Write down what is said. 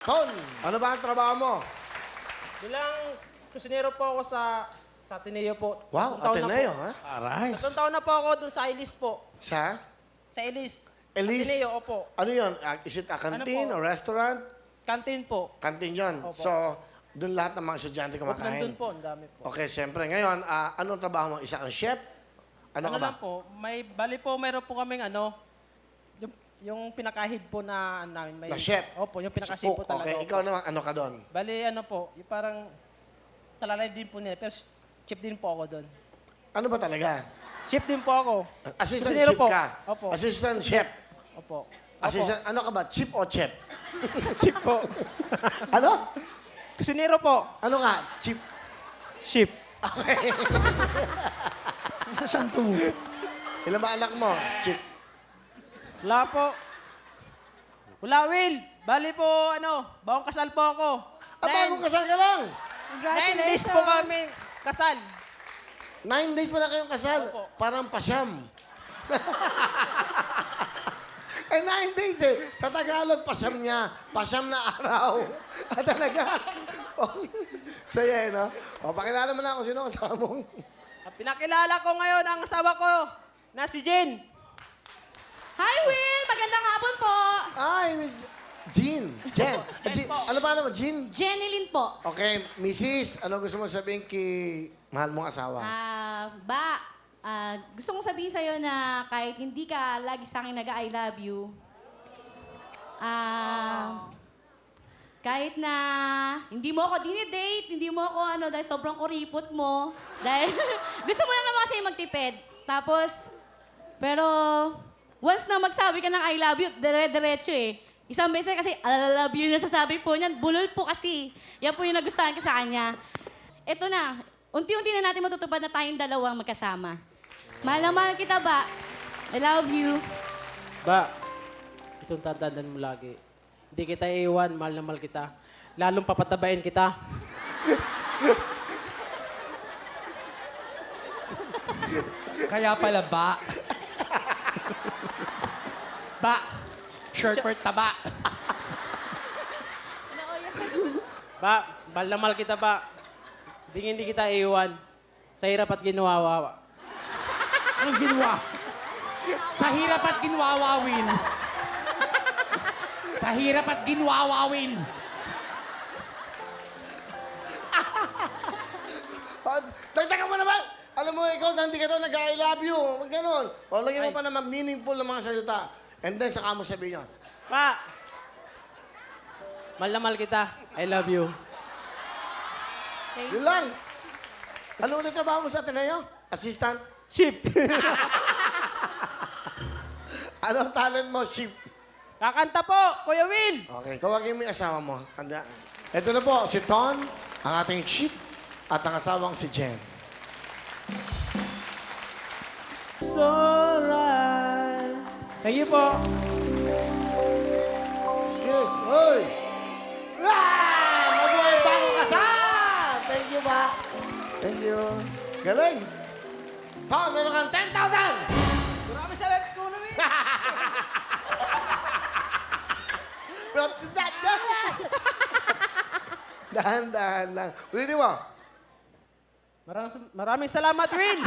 Ton, ano ba ang trabaho mo? Bilang kusinero po ako sa Ateneo po. Wow, Tatlong taon na Ateneo, po. ha? Aray. 3 taon na po ako dun sa Elis po. Sa? Sa Elis. Elis? Ateneo, opo. Ano yun? Is it a canteen Ano po? or restaurant? Canteen po. Canteen yun. Opo. So, doon lahat ng mga estudyante Nandun kumakain. po, ang dami po. Okay, siyempre. Ngayon, anong trabaho mo? Isa kang chef? Ano ka ba? lang po, mayroon po kaming yung pinakahid po na namin. Na chef? Opo, yung pinakahid po Cook. talaga. Okay, opo. ikaw naman, ano ka doon? Ano po, yung parang talalay din po nila. Pero chef din po ako doon. Ano ba talaga? Chef din po ako. Assistant Kusinero chef po. ka? Opo. Assistant chef? Opo. Assistant, ano ka ba? Chip o chef? Chef po. Ano? Kusinero po. Ano nga? Chip? Chef. Isa siyang tumo. Ilan ba anak mo? Chip. Wala po. Wala, Will. Bali po, bagong kasal po ako. Bagong kasal ka lang! 9 days po kami kasal. 9 days pa na kayong kasal. Opo. Parang pasyam. 9 days eh. Sa Tagalog, pasyam niya. Pasyam na araw. Talaga. Saya eh, no? Pakilala mo na kung sino kasama mo. Pinakilala ko ngayon ang asawa ko na si Jen. Hi, Will! Magandang hapon po! Ay, Miss Jean. Jen. Jen po. Ano ba naman, Jean? Jeneline po. Okay, Mrs. Ano gusto mo sabihin kay mahal mong asawa? Gusto kong sabihin sa'yo na kahit hindi ka lagi sa akin nag-I love you, kahit na hindi mo ako dinidate, hindi mo ako dahil sobrang kuripot mo, dahil gusto mo lang naman kasi magtipid. Tapos, pero once na magsabi ka ng I love you, dire-diretso eh. Isang beses kasi, I love you na sasabi po niyan, bulol po kasi. Yan po yung nagustuhan ko sa kanya. Ito na, unti-unti na natin matutupad na tayong dalawang magkasama. Mahal na mahal kita ba? I love you. Ba, itong tatandaan mo lagi. Hindi kita iiwan, mahal na mahal kita. Lalong papatabain kita. Kaya pala ba? Ba? Short for taba. Ba, mahal na mahal kita ba? Hindi kita iiwan. Sa hirap at ginawawa. Anong ginawa? Sa hirap at ginwawawin. Sa hirap at ginwawawin. Dagdagan mo naman! Alam mo, ikaw, hindi ka daw nag-I love you. Mag ganon. O, lagyan mo pa naman meaningful na mga salita. And then, saka mo sabihin yun. Pa! Mahal na mahal kita. I love you. Yun lang. Ano ulit trabaho mo sa Ateneo? Assistant? Chip! Anong talent mo, Chip? Kakanta po, Kuya Will! Okay, tawagin mo yung asawa mo. Tanda. Ito na po, si Ton, ang ating Chip, at ang asawang si Jen. It's alright. Thank you po. Yes, hoy! Mabuhay bagong kasal! Thank you, ba? Thank you. Galing! Pa, meron kang 10,000! Marami sa web ko na, Will. Dahan-dahan lang. Ulitin mo. Maraming salamat, Will.